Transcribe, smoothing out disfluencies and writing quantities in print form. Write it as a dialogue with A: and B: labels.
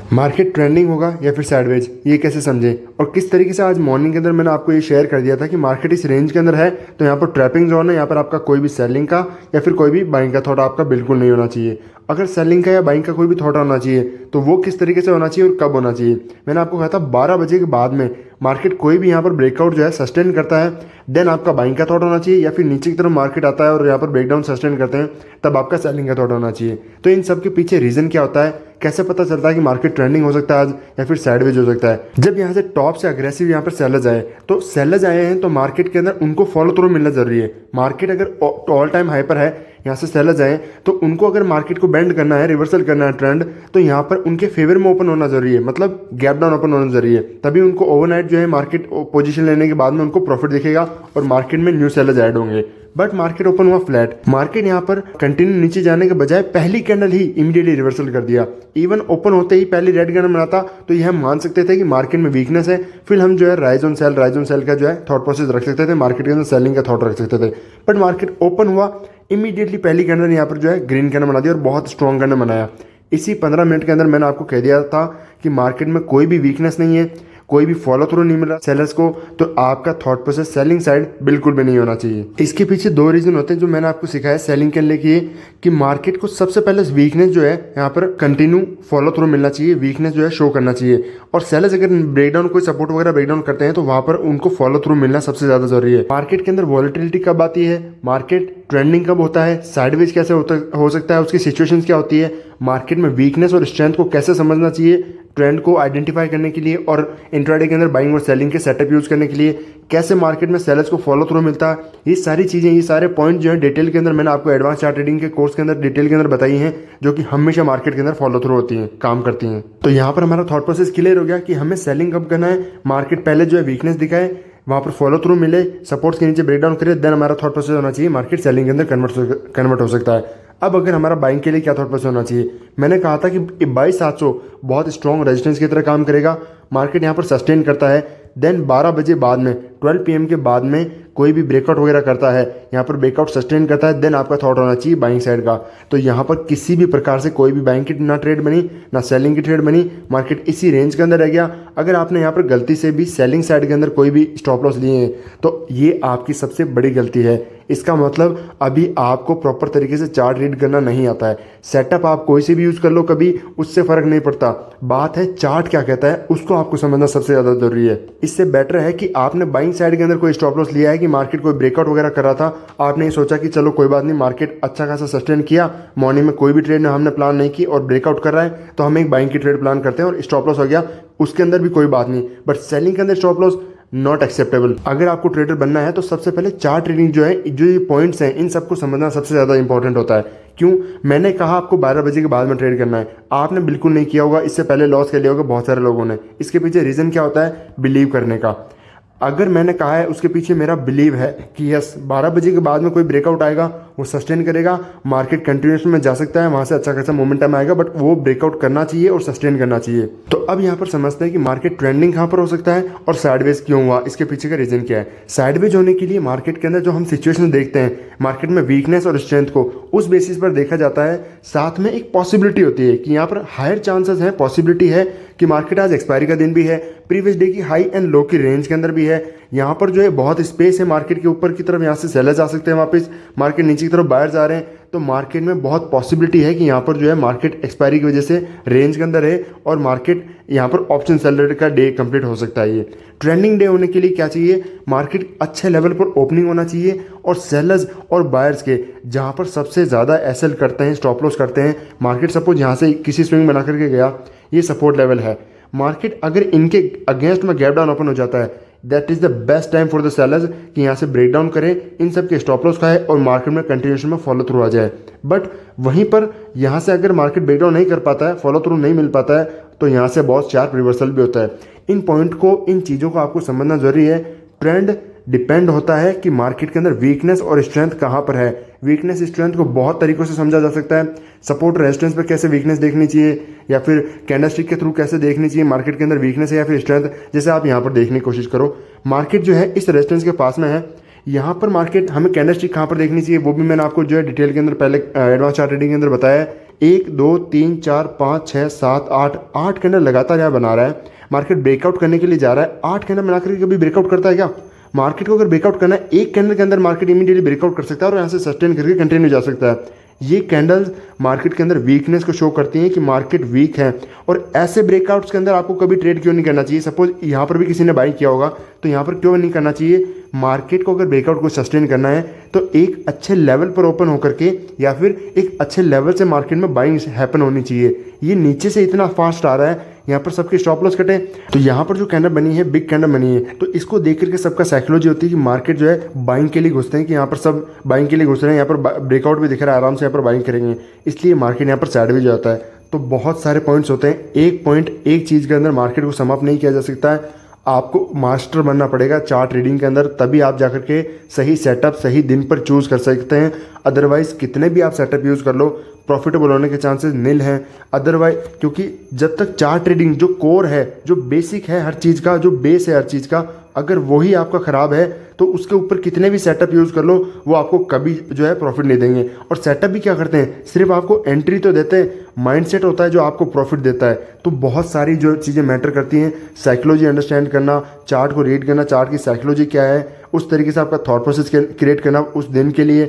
A: Market trending होगा या फिर साइडवेज, ये कैसे समझें और किस तरीके से आज मॉर्निंग के अंदर मैंने आपको ये शेयर कर दिया था कि मार्केट इस रेंज के अंदर है तो यहाँ पर ट्रैपिंग जोन है, यहाँ पर आपका कोई भी सेलिंग का या फिर कोई भी बाइंग का थॉट आपका बिल्कुल नहीं होना चाहिए। अगर सेलिंग का या बाइंग का कोई भी थॉट होना चाहिए तो वो किस तरीके से होना चाहिए और कब होना चाहिए। मैंने आपको कहा था 12 बजे के बाद में मार्केट कोई भी यहाँ पर ब्रेकआउट जो है सस्टेन करता है देन आपका बाइंग का थॉट होना चाहिए, या फिर नीचे की तरफ मार्केट आता है और यहाँ पर ब्रेकडाउन सस्टेन करते हैं तब आपका सेलिंग का थॉट होना चाहिए। तो इन सब के पीछे रीज़न क्या होता है, कैसे पता चलता है कि मार्केट ट्रेंडिंग हो सकता है आज या फिर साइडवेज हो सकता है। जब यहाँ से टॉप से अग्रेसिव यहाँ पर सेलर्स आए तो सेलर्स आए हैं तो मार्केट के अंदर उनको फॉलो थ्रू मिलना जरूरी है। मार्केट अगर ऑल टाइम हाई पर है, यहाँ से सेलर्स आए तो उनको अगर मार्केट को बेंड करना है, रिवर्सल करना है ट्रेंड, तो यहाँ पर उनके फेवर में ओपन होना जरूरी है, मतलब गैप डाउन ओपन होना जरूरी है। तभी उनको ओवरनाइट जो है मार्केट पोजीशन लेने के बाद में उनको प्रॉफिट दिखेगा और मार्केट में न्यू सेलर्स ऐड होंगे। बट मार्केट ओपन हुआ फ्लैट, मार्केट यहाँ पर कंटिन्यू नीचे जाने के बजाय पहली कैंडल ही इमीडिएटली रिवर्सल कर दिया। इवन ओपन होते ही पहली रेड कैंडल बनाता तो ये हम मान सकते थे कि मार्केट में वीकनेस है, फिर हम जो है राइज ऑन सेल का जो है थॉट प्रोसेस रख सकते थे, मार्केट के अंदर सेलिंग का थॉट रख सकते थे। बट मार्केट ओपन हुआ इमीडिएटली पहली कैंडल यहाँ पर जो है ग्रीन कैंडल बना दिया और बहुत स्ट्रॉन्ग कैंडल बनाया। इसी 15 मिनट के अंदर मैंने आपको कह दिया था कि मार्केट में कोई भी वीकनेस नहीं है, कोई भी फॉलो थ्रू नहीं मिल रहा सेलर्स को, तो आपका थॉट प्रोसेस सेलिंग साइड बिल्कुल भी नहीं होना चाहिए। इसके पीछे दो रीजन होते हैं जो मैंने आपको सिखाया सेलिंग के लिए कि मार्केट को सबसे पहले वीकनेस जो है यहाँ पर कंटिन्यू फॉलो थ्रू मिलना चाहिए, वीकनेस जो है शो करना चाहिए। और सेलर्स अगर ब्रेकडाउन कोई सपोर्ट वगैरह ब्रेकडाउन करते हैं तो वहां पर उनको फॉलो थ्रू मिलना सबसे ज़्यादा जरूरी है। मार्केट के अंदर वॉलेटिलिटी कब आती है, मार्केट ट्रेंडिंग कब होता है, साइडवेज कैसे हो सकता है, उसकी सिचुएशंस क्या होती है, मार्केट में वीकनेस और स्ट्रेंथ को कैसे समझना चाहिए, ट्रेंड को आइडेंटिफाई करने के लिए और इंट्राडे के अंदर बाइंग और सेलिंग के सेटअप यूज करने के लिए कैसे मार्केट में सेलर्स को फॉलो थ्रू मिलता है, ये सारी चीज़ें, ये सारे पॉइंट जो है डिटेल के अंदर मैंने आपको एडवांस चार्ट ट्रेडिंग के कोर्स के अंदर डिटेल के अंदर बताई हैं, जो कि हमेशा मार्केट के अंदर फॉलो थ्रू होती हैं, काम करती हैं। तो यहाँ पर हमारा थॉट प्रोसेस क्लियर हो गया कि हमें सेलिंग कब करना है, मार्केट पहले जो है वीकनेस दिखाए, वहाँ पर फॉलो थ्रू मिले, सपोर्ट्स के नीचे ब्रेकडाउन करे, देन हमारा थॉट प्रोसेस होना चाहिए मार्केट सेलिंग के अंदर कन्वर्ट हो सकता है। अब अगर हमारा बाइंग के लिए क्या थॉट प्रोसेस होना चाहिए, मैंने कहा था कि 22,700 बहुत स्ट्रॉन्ग रेजिस्टेंस की तरह काम करेगा, मार्केट यहाँ पर सस्टेन करता है, देन 12 बजे बाद में 12 PM के बाद में कोई भी ब्रेकआउट वगैरह करता है, यहाँ पर ब्रेकआउट सस्टेन करता है, देन आपका थॉट होना चाहिए बाइंग साइड का। तो यहाँ पर किसी भी प्रकार से कोई भी बाइंग की ना ट्रेड बनी ना सेलिंग की ट्रेड बनी, मार्केट इसी रेंज के अंदर रह गया। अगर आपने यहाँ पर गलती से भी सेलिंग साइड के अंदर कोई भी स्टॉप लॉस लिए हैं तो ये आपकी सबसे बड़ी गलती है। इसका मतलब अभी आपको प्रॉपर तरीके से चार्ट रीड करना नहीं आता है। सेटअप आप कोई से भी यूज़ कर लो कभी, उससे फ़र्क नहीं पड़ता, बात है चार्ट क्या कहता है उसको आपको समझना सबसे ज़्यादा ज़रूरी है। इससे बेटर है कि आपने बाइंग साइड के अंदर कोई स्टॉप लॉस लिया है कि मार्केट कोई ब्रेकआउट वगैरह कर रहा था, आपने ये सोचा कि चलो कोई बात नहीं, मार्केट अच्छा खासा सस्टेन किया, मॉर्निंग में कोई भी ट्रेड हमने प्लान नहीं की और ब्रेकआउट कर रहा है तो हम एक बाइंग की ट्रेड प्लान करते हैं और स्टॉप लॉस हो गया, उसके अंदर भी कोई बात नहीं। बट सेलिंग के अंदर स्टॉप लॉस नॉट एक्सेप्टेबल। अगर आपको ट्रेडर बनना है तो सबसे पहले चार्ट ट्रेडिंग जो है, जो ये पॉइंट्स हैं, इन सबको समझना सबसे ज़्यादा इंपॉर्टेंट होता है। क्यों, मैंने कहा आपको 12 बजे के बाद में ट्रेड करना है, आपने बिल्कुल नहीं किया होगा, इससे पहले लॉस कर लिया होगा बहुत सारे लोगों ने। इसके पीछे रीज़न क्या होता है, बिलीव करने का। अगर मैंने कहा है उसके पीछे मेरा बिलीव है कि यस 12 बजे के बाद में कोई ब्रेकआउट आएगा, वो सस्टेन करेगा, मार्केट कंटिन्यूएशन में जा सकता है, वहाँ से अच्छा खासा मोमेंटम आएगा, बट वो ब्रेकआउट करना चाहिए और सस्टेन करना चाहिए। तो अब यहाँ पर समझते हैं कि मार्केट ट्रेंडिंग कहाँ पर हो सकता है और साइडवेज क्यों हुआ, इसके पीछे का रीज़न क्या है। साइडवेज होने के लिए मार्केट के अंदर जो हम सिचुएशन देखते हैं, मार्केट में वीकनेस और स्ट्रेंथ को उस बेसिस पर देखा जाता है, साथ में एक पॉसिबिलिटी होती है कि यहाँ पर हायर चांसेस है, पॉसिबिलिटी है कि मार्केट आज एक्सपायरी का दिन भी है, प्रीवियस डे की हाई एंड लो की रेंज के अंदर भी है, यहाँ पर जो है बहुत स्पेस है मार्केट के ऊपर की तरफ, यहाँ से सेलर्स आ सकते हैं वापस, मार्केट नीचे की तरफ बायर्स आ रहे हैं, तो मार्केट में बहुत पॉसिबिलिटी है कि यहाँ पर जो है मार्केट एक्सपायरी की वजह से रेंज के अंदर है और मार्केट यहाँ पर ऑप्शन सेलर का डे कंप्लीट हो सकता है। ये ट्रेंडिंग डे होने के लिए क्या चाहिए, मार्केट अच्छे लेवल पर ओपनिंग होना चाहिए और सेलर्स और बायर्स के जहाँ पर सबसे ज़्यादा एसएल करते हैं, स्टॉप लॉस करते हैं, मार्केट सपोज यहाँ से किसी स्विंग बना करके गया, ये सपोर्ट लेवल है, मार्केट अगर इनके अगेंस्ट में गैप डाउन ओपन हो जाता है, that is the best time for the sellers कि यहाँ से ब्रेक डाउन करें, इन सब के स्टॉप लॉस खाए और मार्केट में कंटिन्यूएशन में फॉलो थ्रू आ जाए। बट वहीं पर यहाँ से अगर मार्केट ब्रेक डाउन नहीं कर पाता है, फॉलो थ्रू नहीं मिल पाता है, तो यहाँ से बहुत शार्प रिवर्सल भी होता है। इन पॉइंट को, इन चीज़ों को आपको समझना जरूरी है। ट्रेंड डिपेंड होता है कि मार्केट के अंदर वीकनेस और स्ट्रेंथ कहाँ पर है। वीकनेस स्ट्रेंथ को बहुत तरीक़ों से समझा जा सकता है। सपोर्ट रेजिस्टेंस पर कैसे वीकनेस देखनी चाहिए या फिर कैंडलस्टिक के थ्रू कैसे देखनी चाहिए मार्केट के अंदर वीकनेस है या फिर स्ट्रेंथ। जैसे आप यहाँ पर देखने की कोशिश करो, मार्केट जो है इस रेजिस्टेंस के पास में है, यहाँ पर मार्केट हमें कैंडलस्टिक कहाँ पर देखनी चाहिए वो भी मैंने आपको जो है डिटेल के अंदर पहले एडवांस चार्ट ट्रेडिंग के अंदर बताया है। 1 2 3 4 5 6 7 8 कैंडल लगातार यहाँ बना रहा है। मार्केट ब्रेकआउट करने के लिए जा रहा है। 8 कैंडल बना करके कभी ब्रेकआउट करता है क्या? मार्केट को अगर ब्रेकआउट करना है, एक कैंडल के अंदर मार्केट इमीडिएटली ब्रेकआउट कर सकता है और यहाँ से सस्टेन करके कंटिन्यू जा सकता है। ये कैंडल्स मार्केट के अंदर वीकनेस को शो करती हैं कि मार्केट वीक है, और ऐसे ब्रेकआउट्स के अंदर आपको कभी ट्रेड क्यों नहीं करना चाहिए? सपोज यहाँ पर भी किसी ने बाई किया होगा, तो यहाँ पर क्यों नहीं करना चाहिए? मार्केट को अगर ब्रेकआउट को सस्टेन करना है तो एक अच्छे लेवल पर ओपन होकर के या फिर एक अच्छे लेवल से मार्केट में बाइंग हैपन होनी चाहिए। ये नीचे से इतना फास्ट आ रहा है, यहाँ पर सबके स्टॉप लॉस कटे, तो यहाँ पर जो कैंडल बनी है, बिग कैंडल बनी है, तो इसको देख करके सबका साइकोलॉजी होती है कि मार्केट जो है बाइंग के लिए घुसते हैं, कि यहाँ पर सब बाइंग के लिए घुस रहे हैं, यहाँ पर ब्रेकआउट भी दिख रहा है, आराम से यहाँ पर बाइंग करेंगे, इसलिए मार्केट यहाँ पर साइडवेज जाता है। तो बहुत सारे पॉइंट्स होते हैं, एक पॉइंट एक चीज़ के अंदर मार्केट को सम अप नहीं किया जा सकता है। आपको मास्टर बनना पड़ेगा चार्ट रीडिंग के अंदर, तभी आप जाकर के सही सेटअप सही दिन पर चूज़ कर सकते हैं। अदरवाइज़ कितने भी आप सेटअप यूज़ कर लो, प्रॉफिटेबल होने के चांसेस नील हैं। अदरवाइज क्योंकि जब तक चार्ट ट्रेडिंग जो कोर है, जो बेसिक है हर चीज़ का, जो बेस है हर चीज़ का, अगर वही आपका ख़राब है तो उसके ऊपर कितने भी सेटअप यूज़ कर लो वो आपको कभी जो है प्रॉफिट नहीं देंगे। और सेटअप भी क्या करते हैं, सिर्फ आपको एंट्री तो देते हैं, माइंडसेट होता है जो आपको प्रॉफिट देता है। तो बहुत सारी जो चीज़ें मैटर करती हैं, साइकोलॉजी अंडरस्टैंड करना, चार्ट को रीड करना, चार्ट की साइकोलॉजी क्या है, उस तरीके से आपका थॉट प्रोसेस क्रिएट करना उस दिन के लिए।